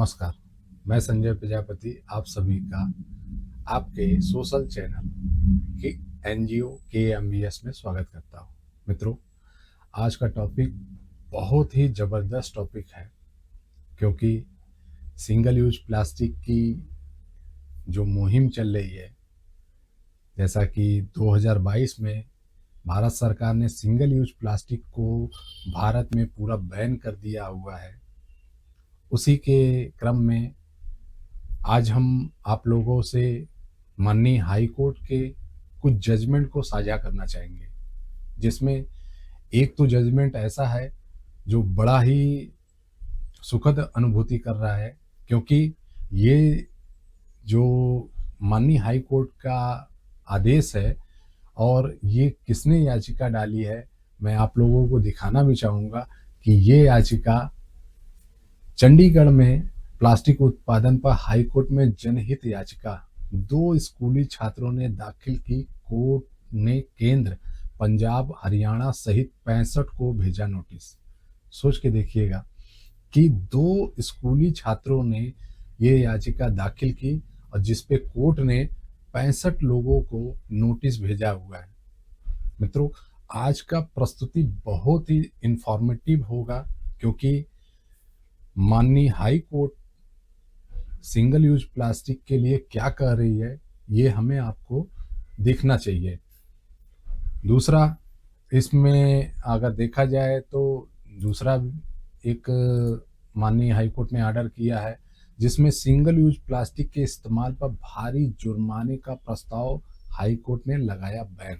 नमस्कार। मैं संजय प्रजापति आप सभी का आपके सोशल चैनल की एनजीओ KMBS में स्वागत करता हूँ। मित्रों, आज का टॉपिक बहुत ही ज़बरदस्त टॉपिक है, क्योंकि सिंगल यूज प्लास्टिक की जो मुहिम चल रही है, जैसा कि 2022 में भारत सरकार ने सिंगल यूज प्लास्टिक को भारत में पूरा बैन कर दिया हुआ है। उसी के क्रम में आज हम आप लोगों से माननीय हाई कोर्ट के कुछ जजमेंट को साझा करना चाहेंगे, जिसमें एक तो जजमेंट ऐसा है जो बड़ा ही सुखद अनुभूति कर रहा है, क्योंकि ये जो माननीय हाई कोर्ट का आदेश है और ये किसने याचिका डाली है, मैं आप लोगों को दिखाना भी चाहूँगा कि ये याचिका चंडीगढ़ में प्लास्टिक उत्पादन पर हाई कोर्ट में जनहित याचिका 2 स्कूली छात्रों ने दाखिल की। कोर्ट ने केंद्र, पंजाब, हरियाणा सहित 65 को भेजा नोटिस। सोच के देखिएगा कि 2 स्कूली छात्रों ने ये याचिका दाखिल की और जिस पे कोर्ट ने 65 लोगों को नोटिस भेजा हुआ है। मित्रों, आज का प्रस्तुति बहुत ही इंफॉर्मेटिव होगा, क्योंकि माननीय high court single use plastic के लिए क्या कह रही है, ये हमें आपको देखना चाहिए। दूसरा, इसमें अगर देखा जाए तो दूसरा एक माननीय हाई कोर्ट ने ऑर्डर किया है, जिसमें सिंगल यूज प्लास्टिक के इस्तेमाल पर भारी जुर्माने का प्रस्ताव हाई कोर्ट ने लगाया बैन।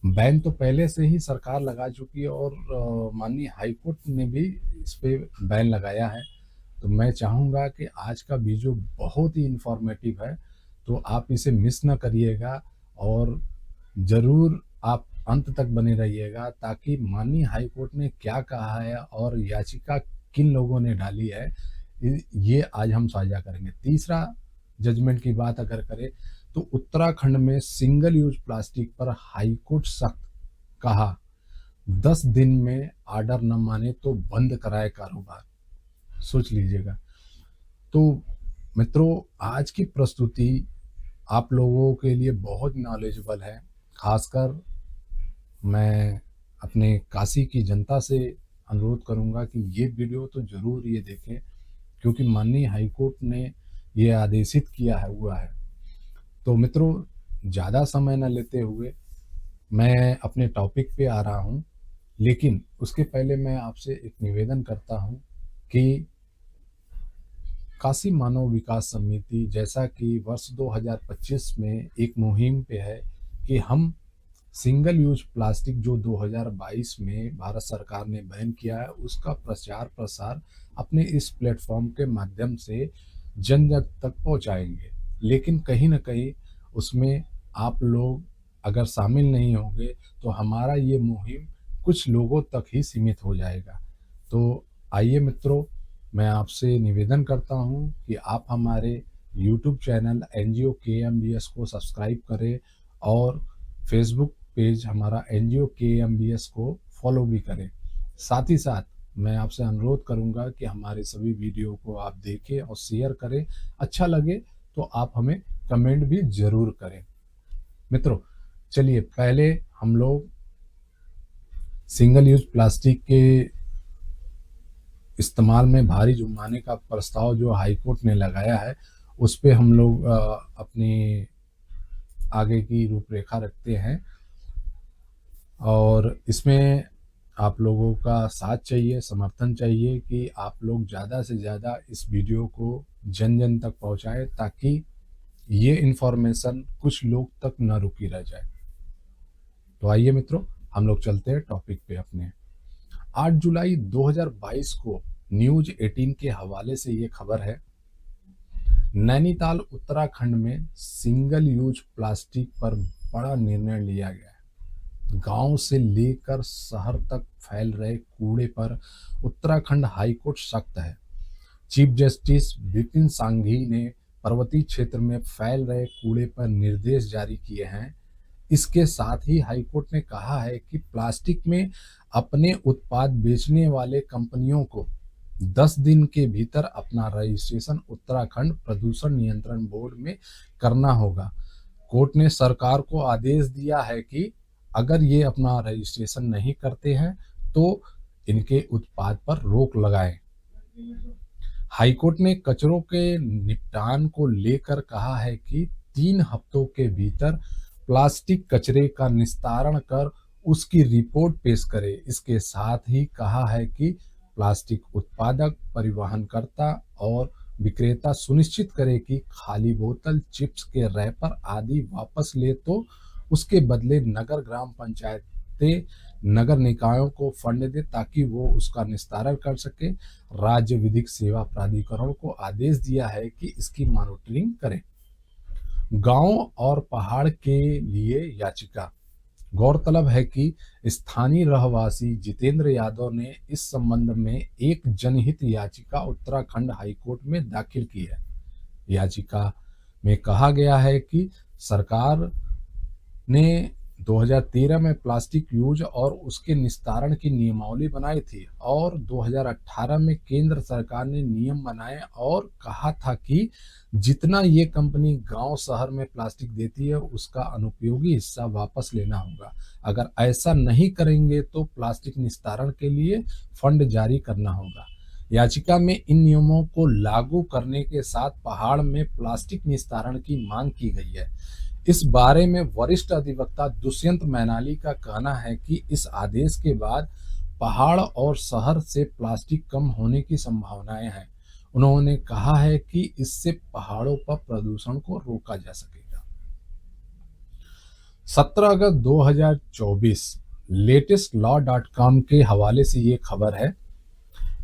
बैन तो पहले से ही सरकार लगा चुकी है और माननीय हाई कोर्ट ने भी इस पे बैन लगाया है। तो मैं चाहूँगा कि आज का वीडियो बहुत ही इंफॉर्मेटिव है, तो आप इसे मिस ना करिएगा और ज़रूर आप अंत तक बने रहिएगा, ताकि माननीय हाई कोर्ट ने क्या कहा है और याचिका किन लोगों ने डाली है, ये आज हम साझा करेंगे। तीसरा जजमेंट की बात अगर करें तो उत्तराखंड में सिंगल यूज प्लास्टिक पर हाई कोर्ट सख्त, कहा 10 दिन में ऑर्डर न माने तो बंद कराए कारोबार। सोच लीजिएगा। तो मित्रों, आज की प्रस्तुति आप लोगों के लिए बहुत नॉलेजेबल है। खासकर मैं अपने काशी की जनता से अनुरोध करूंगा कि ये वीडियो तो ज़रूर ये देखें, क्योंकि माननीय हाई कोर्ट ने ये आदेशित किया है हुआ है। तो मित्रों, ज़्यादा समय न लेते हुए मैं अपने टॉपिक पे आ रहा हूँ, लेकिन उसके पहले मैं आपसे एक निवेदन करता हूँ कि काशी मानव विकास समिति, जैसा कि वर्ष 2025 में एक मुहिम पे है कि हम सिंगल यूज प्लास्टिक जो 2022 में भारत सरकार ने बैन किया है, उसका प्रचार प्रसार अपने इस प्लेटफॉर्म के माध्यम से जन जन तक पहुंचाएंगे। लेकिन कहीं ना कहीं उसमें आप लोग अगर शामिल नहीं होंगे तो हमारा ये मुहिम कुछ लोगों तक ही सीमित हो जाएगा। तो आइए मित्रों, मैं आपसे निवेदन करता हूं कि आप हमारे YouTube चैनल एनजीओ KMBS को सब्सक्राइब करें और फेसबुक पेज हमारा एनजीओ KMBS को फॉलो भी करें। साथ ही साथ मैं आपसे अनुरोध करूंगा कि हमारे सभी वीडियो को आप देखें और शेयर करें। अच्छा लगे तो आप हमें कमेंट भी ज़रूर करें। मित्रों, चलिए पहले हम लोग सिंगल यूज प्लास्टिक के इस्तेमाल में भारी जुर्माने का प्रस्ताव जो हाई कोर्ट ने लगाया है, उस पे हम लोग अपनी आगे की रूपरेखा रखते हैं और इसमें आप लोगों का साथ चाहिए, समर्थन चाहिए कि आप लोग ज़्यादा से ज़्यादा इस वीडियो को जन जन तक पहुंचाएं, ताकि ये इन्फॉर्मेशन कुछ लोग तक न रुकी रह जाए। तो आइए मित्रों, हम लोग चलते हैं टॉपिक पे अपने। 8 जुलाई 2022 को न्यूज 18 के हवाले से ये खबर है, नैनीताल उत्तराखंड में सिंगल यूज प्लास्टिक पर बड़ा निर्णय लिया गया है। गांव से लेकर शहर तक फैल रहे कूड़े पर उत्तराखंड हाईकोर्ट सख्त है। चीफ जस्टिस विपिन सांघी ने पर्वतीय क्षेत्र में फैल रहे कूड़े पर निर्देश जारी किए हैं। इसके साथ ही हाईकोर्ट ने कहा है कि प्लास्टिक में अपने उत्पाद बेचने वाले कंपनियों को 10 दिन के भीतर अपना रजिस्ट्रेशन उत्तराखंड प्रदूषण नियंत्रण बोर्ड में करना होगा। कोर्ट ने सरकार को आदेश दिया है कि अगर ये अपना रजिस्ट्रेशन नहीं करते हैं तो इनके उत्पाद पर रोक लगाएं। हाईकोर्ट ने कचरों के निपटान को लेकर कहा है कि 3 हफ्तों के भीतर प्लास्टिक कचरे का निस्तारण कर उसकी रिपोर्ट पेश करे। इसके साथ ही कहा है कि प्लास्टिक उत्पादक, परिवहनकर्ता और विक्रेता सुनिश्चित करे कि खाली बोतल, चिप्स के रैपर आदि वापस ले तो उसके बदले नगर ग्राम पंचायतें नगर निकायों को फंड दे ताकि वो उसका निस्तारण कर सके। राज्य विधिक सेवा प्राधिकरण को आदेश दिया है कि इसकी मॉनिटरिंग करें। गांव और पहाड़ के लिए याचिका। गौरतलब है कि स्थानीय रहवासी जितेंद्र यादव ने इस संबंध में एक जनहित याचिका उत्तराखंड हाईकोर्ट में दाखिल की है। याचिका में कहा गया है कि सरकार ने 2013 में प्लास्टिक यूज और उसके निस्तारण की नियमावली बनाई थी और 2018 में केंद्र सरकार ने नियम बनाए और कहा था कि जितना ये कंपनी गांव शहर में प्लास्टिक देती है उसका अनुपयोगी हिस्सा वापस लेना होगा। अगर ऐसा नहीं करेंगे तो प्लास्टिक निस्तारण के लिए फंड जारी करना होगा। याचिका में इन नियमों को लागू करने के साथ पहाड़ में प्लास्टिक निस्तारण की मांग की गई है। इस बारे में वरिष्ठ अधिवक्ता दुष्यंत मैनाली का कहना है कि इस आदेश के बाद पहाड़ और शहर से प्लास्टिक कम होने की संभावनाएं हैं। उन्होंने कहा है कि इससे पहाड़ों पर प्रदूषण को रोका जा सकेगा। 17 अगस्त 2024 लेटेस्ट लॉ.com के हवाले से ये खबर है।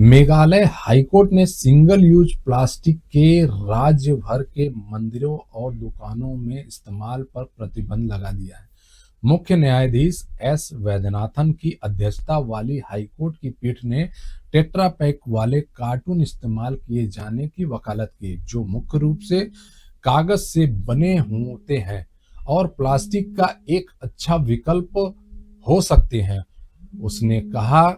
मेघालय हाईकोर्ट ने सिंगल यूज प्लास्टिक के राज्य भर के मंदिरों और दुकानों में इस्तेमाल पर प्रतिबंध लगा दिया है। मुख्य न्यायाधीश एस वैद्यनाथन की अध्यक्षता वाली हाईकोर्ट की पीठ ने टेट्रा पैक वाले कार्टून इस्तेमाल किए जाने की वकालत की, जो मुख्य रूप से कागज से बने होते हैं और प्लास्टिक का एक अच्छा विकल्प हो सकते हैं। उसने कहा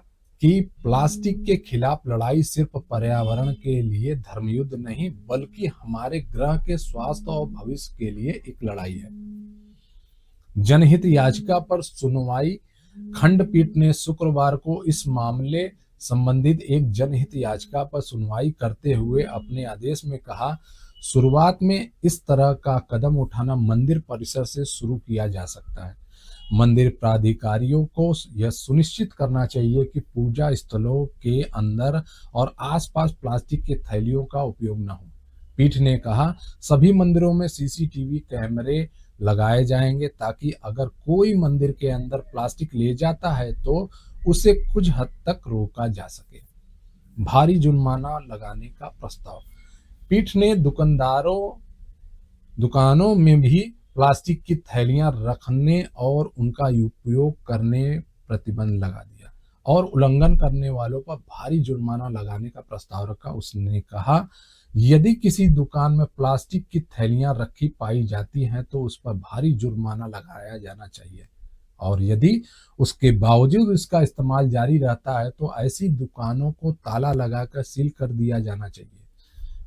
कि प्लास्टिक के खिलाफ लड़ाई सिर्फ पर्यावरण के लिए धर्मयुद्ध नहीं बल्कि हमारे ग्रह के स्वास्थ्य और भविष्य के लिए एक लड़ाई है। जनहित याचिका पर सुनवाई। खंडपीठ ने शुक्रवार को इस मामले संबंधित एक जनहित याचिका पर सुनवाई करते हुए अपने आदेश में कहा, शुरुआत में इस तरह का कदम उठाना मंदिर परिसर से शुरू किया जा सकता है। मंदिर प्राधिकारियों को यह सुनिश्चित करना चाहिए कि पूजा स्थलों के अंदर और आसपास प्लास्टिक के थैलियों का उपयोग न हो। पीठ ने कहा, सभी मंदिरों में सीसीटीवी कैमरे लगाए जाएंगे ताकि अगर कोई मंदिर के अंदर प्लास्टिक ले जाता है तो उसे कुछ हद तक रोका जा सके। भारी जुर्माना लगाने का प्रस्ताव। पीठ ने दुकानों में भी प्लास्टिक की थैलियां रखने और उनका उपयोग करने प्रतिबंध लगा दिया और उल्लंघन करने वालों पर भारी जुर्माना लगाने का प्रस्ताव रखा। उसने कहा, यदि किसी दुकान में प्लास्टिक की थैलियां रखी पाई जाती हैं तो उस पर भारी जुर्माना लगाया जाना चाहिए और यदि उसके बावजूद इसका इस्तेमाल जारी रहता है तो ऐसी दुकानों को ताला लगाकर सील कर दिया जाना चाहिए।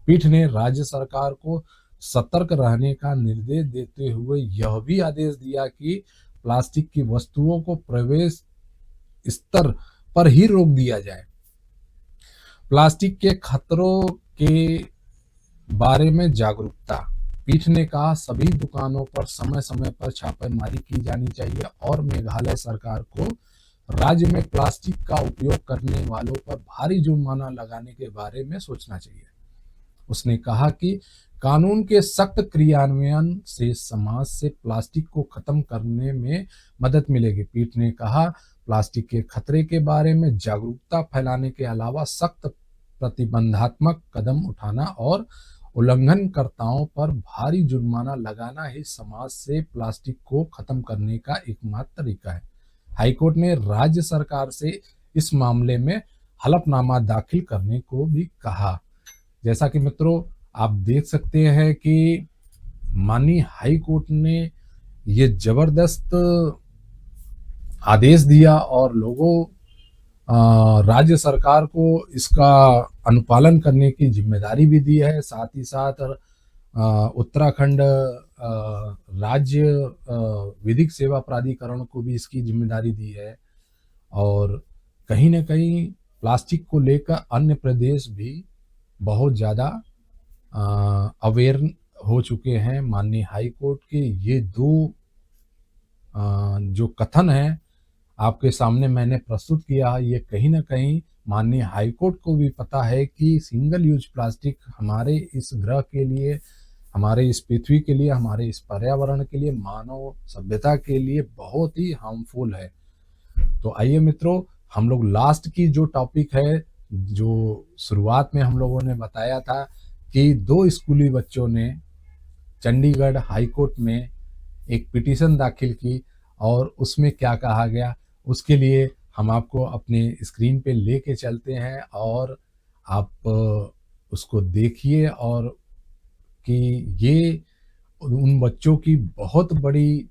पीठ ने राज्य सरकार को सतर्क रहने का निर्देश देते हुए यह भी आदेश दिया कि प्लास्टिक की वस्तुओं को प्रवेश स्तर पर ही रोक दिया जाए। प्लास्टिक के खतरों के बारे में जागरूकता। पीठ ने कहा, सभी दुकानों पर समय समय पर छापेमारी की जानी चाहिए और मेघालय सरकार को राज्य में प्लास्टिक का उपयोग करने वालों पर भारी जुर्माना लगाने के बारे में सोचना चाहिए। उसने कहा कि कानून के सख्त क्रियान्वयन से समाज से प्लास्टिक को खत्म करने में मदद मिलेगी। पीठ ने कहा, प्लास्टिक के खतरे के बारे में जागरूकता फैलाने के अलावा सख्त प्रतिबंधात्मक कदम उठाना और उल्लंघनकर्ताओं पर भारी जुर्माना लगाना ही समाज से प्लास्टिक को खत्म करने का एकमात्र तरीका है। हाईकोर्ट ने राज्य सरकार से इस मामले में हलफनामा दाखिल करने को भी कहा। जैसा कि मित्रों आप देख सकते हैं कि माननीय हाई कोर्ट ने ये जबरदस्त आदेश दिया और लोगों राज्य सरकार को इसका अनुपालन करने की जिम्मेदारी भी दी है। साथ ही साथ उत्तराखंड राज्य विधिक सेवा प्राधिकरण को भी इसकी जिम्मेदारी दी है। और कहीं न कहीं प्लास्टिक को लेकर अन्य प्रदेश भी बहुत ज़्यादा अवेयर हो चुके हैं। माननीय हाई कोर्ट के ये 2 जो कथन हैं आपके सामने मैंने प्रस्तुत किया, ये कहीं न कहीं माननीय हाई कोर्ट को भी पता है कि सिंगल यूज़ प्लास्टिक हमारे इस ग्रह के लिए, हमारे इस पृथ्वी के लिए, हमारे इस पर्यावरण के लिए, मानव सभ्यता के लिए बहुत ही हार्मफुल है। तो आइए मित्रों, हम लोग लास्ट की जो टॉपिक है, जो शुरुआत में हम लोगों ने बताया था कि 2 स्कूली बच्चों ने चंडीगढ़ हाई कोर्ट में एक पिटीशन दाखिल की और उसमें क्या कहा गया, उसके लिए हम आपको अपने स्क्रीन पे लेके चलते हैं और आप उसको देखिए। और कि ये उन बच्चों की बहुत बड़ी,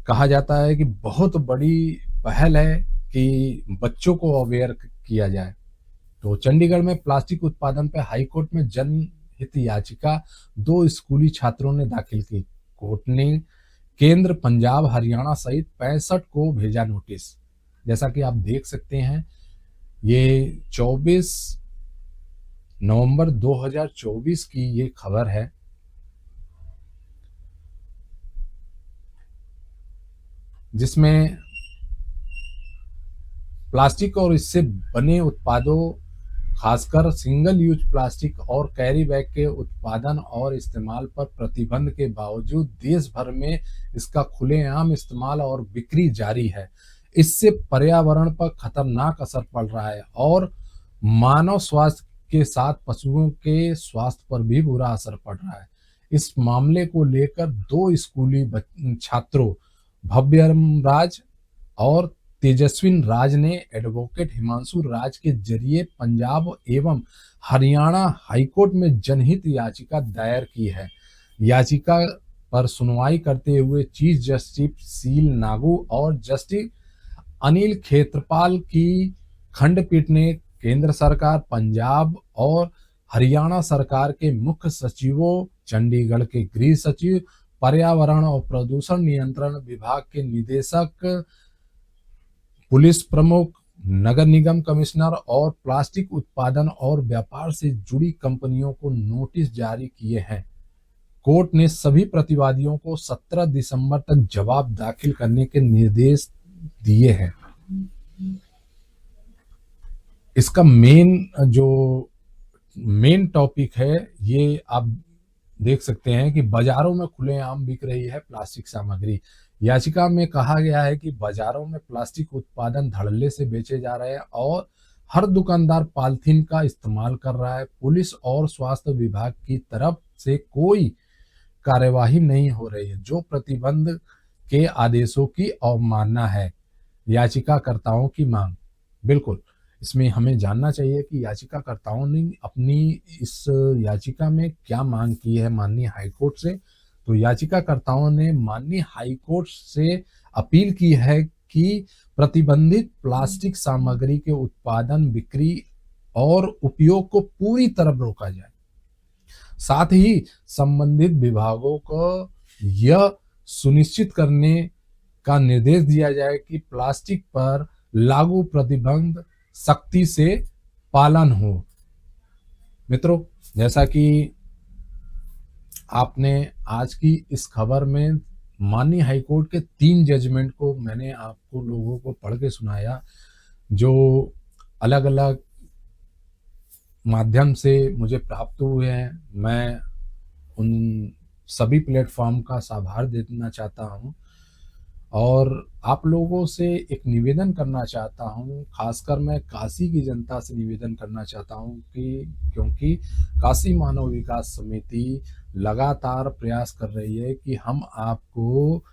कहा जाता है कि बहुत बड़ी पहल है कि बच्चों को अवेयर किया जाए। तो चंडीगढ़ में प्लास्टिक उत्पादन पर हाई कोर्ट में जनहित याचिका 2 स्कूली छात्रों ने दाखिल की। कोर्ट ने केंद्र, पंजाब, हरियाणा सहित 65 को भेजा नोटिस। जैसा कि आप देख सकते हैं, ये 24 नवंबर 2024 की ये खबर है। जिसमें प्लास्टिक और इससे बने उत्पादों, खासकर सिंगल यूज प्लास्टिक और कैरी बैग के उत्पादन और इस्तेमाल पर प्रतिबंध के बावजूद देश भर में इसका खुलेआम इस्तेमाल और बिक्री जारी है। इससे पर्यावरण पर खतरनाक असर पड़ रहा है और मानव स्वास्थ्य के साथ पशुओं के स्वास्थ्य पर भी बुरा असर पड़ रहा है। इस मामले को लेकर 2 स्कूली छात्रों भव्यम राज और तेजस्विन राज ने एडवोकेट हिमांशु राज के जरिए पंजाब एवं हरियाणा हाईकोर्ट में जनहित याचिका दायर की है। याचिका पर सुनवाई करते हुए चीफ जस्टिस सील नागू और जस्टिस अनिल खेत्रपाल की खंडपीठ ने केंद्र सरकार, पंजाब और हरियाणा सरकार के मुख्य सचिवों, चंडीगढ़ के गृह सचिव, पर्यावरण और प्रदूषण नियंत्रण विभाग के निदेशक, पुलिस प्रमुख, नगर निगम कमिश्नर और प्लास्टिक उत्पादन और व्यापार से जुड़ी कंपनियों को नोटिस जारी किए हैं। कोर्ट ने सभी प्रतिवादियों को 17 दिसंबर तक जवाब दाखिल करने के निर्देश दिए हैं। इसका मेन टॉपिक है, ये आप देख सकते हैं कि बाजारों में खुलेआम बिक रही है प्लास्टिक सामग्री। याचिका में कहा गया है कि बाजारों में प्लास्टिक उत्पादन धड़ल्ले से बेचे जा रहे हैं और हर दुकानदार पॉलीथीन का इस्तेमाल कर रहा है। पुलिस और स्वास्थ्य विभाग की तरफ से कोई कार्यवाही नहीं हो रही है, जो प्रतिबंध के आदेशों की अवमानना है। याचिकाकर्ताओं की मांग, बिल्कुल इसमें हमें जानना चाहिए कि याचिकाकर्ताओं ने अपनी इस याचिका में क्या मांग की है माननीय हाईकोर्ट से। तो याचिकाकर्ताओं ने माननीय हाईकोर्ट से अपील की है कि प्रतिबंधित प्लास्टिक सामग्री के उत्पादन, बिक्री और उपयोग को पूरी तरह रोका जाए। साथ ही संबंधित विभागों को यह सुनिश्चित करने का निर्देश दिया जाए कि प्लास्टिक पर लागू प्रतिबंध सख्ती से पालन हो। मित्रों, जैसा कि आपने आज की इस खबर में माननीय हाईकोर्ट के 3 जजमेंट को मैंने आपको लोगों को पढ़ के सुनाया, जो अलग अलग माध्यम से मुझे प्राप्त हुए हैं। मैं उन सभी प्लेटफॉर्म का आभार देना चाहता हूं और आप लोगों से एक निवेदन करना चाहता हूं, खासकर मैं काशी की जनता से निवेदन करना चाहता हूं कि क्योंकि काशी मानव विकास समिति लगातार प्रयास कर रही है कि हम आपको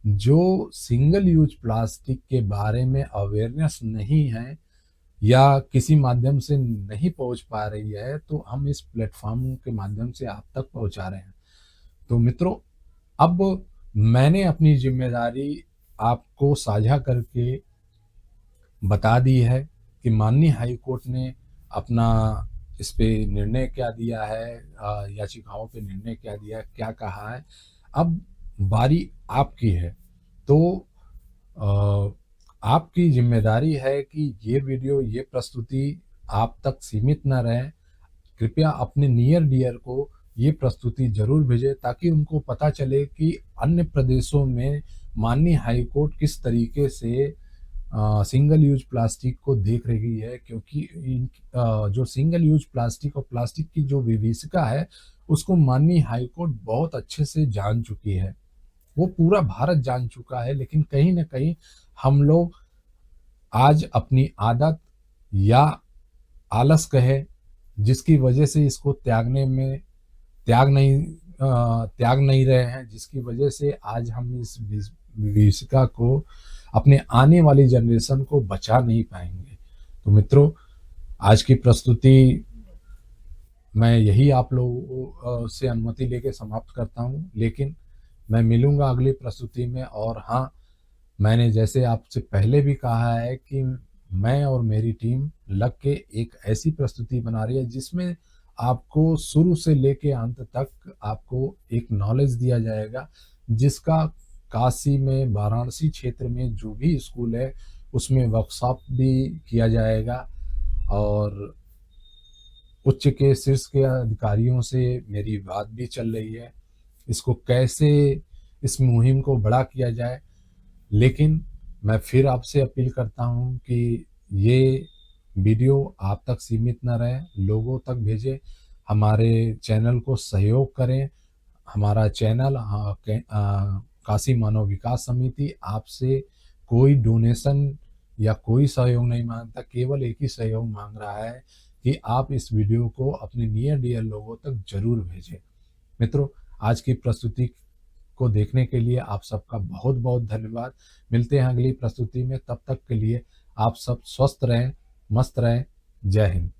जो सिंगल यूज प्लास्टिक के बारे में अवेयरनेस नहीं है या किसी माध्यम से नहीं पहुंच पा रही है, तो हम इस प्लेटफॉर्म के माध्यम से आप तक पहुंचा रहे हैं। तो मित्रों, अब मैंने अपनी जिम्मेदारी आपको साझा करके बता दी है कि माननीय हाई कोर्ट ने अपना इस पे निर्णय क्या दिया है, याचिकाओं पे निर्णय क्या दिया है, क्या कहा है। अब बारी आपकी है। तो अ, आपकी ज़िम्मेदारी है कि ये वीडियो, ये प्रस्तुति आप तक सीमित ना रहे। कृपया अपने नियर डियर को ये प्रस्तुति ज़रूर भेजें ताकि उनको पता चले कि अन्य प्रदेशों में माननीय हाई कोर्ट किस तरीके से सिंगल यूज प्लास्टिक को देख रही है, क्योंकि जो सिंगल यूज प्लास्टिक और प्लास्टिक की जो विभीषिका है उसको माननीय हाई कोर्ट बहुत अच्छे से जान चुकी है। वो पूरा भारत जान चुका है, लेकिन कहीं न कहीं हम लोग आज अपनी आदत या आलस कहे, जिसकी वजह से इसको त्याग नहीं रहे हैं, जिसकी वजह से आज हम इस विभीषिका को, अपने आने वाली जनरेशन को बचा नहीं पाएँगे। तो मित्रों, आज की प्रस्तुति मैं यही आप लोगों से अनुमति लेके समाप्त करता हूँ, लेकिन मैं मिलूँगा अगली प्रस्तुति में। और हाँ, मैंने जैसे आपसे पहले भी कहा है कि मैं और मेरी टीम लग के एक ऐसी प्रस्तुति बना रही है जिसमें आपको शुरू से लेके अंत तक आपको एक नॉलेज दिया जाएगा, जिसका काशी में, वाराणसी क्षेत्र में जो भी स्कूल है उसमें वर्कशॉप भी किया जाएगा। और उच्च के शीर्ष के अधिकारियों से मेरी बात भी चल रही है, इसको कैसे, इस मुहिम को बड़ा किया जाए। लेकिन मैं फिर आपसे अपील करता हूँ कि ये वीडियो आप तक सीमित ना रहे, लोगों तक भेजें, हमारे चैनल को सहयोग करें। हमारा चैनल काशी मानव विकास समिति आपसे कोई डोनेशन या कोई सहयोग नहीं मांगता, केवल एक ही सहयोग मांग रहा है कि आप इस वीडियो को अपने नियर डियर लोगों तक ज़रूर भेजें। मित्रों, आज की प्रस्तुति को देखने के लिए आप सबका बहुत बहुत धन्यवाद। मिलते हैं अगली प्रस्तुति में, तब तक के लिए आप सब स्वस्थ रहें, मस्त रहें। जय हिंद।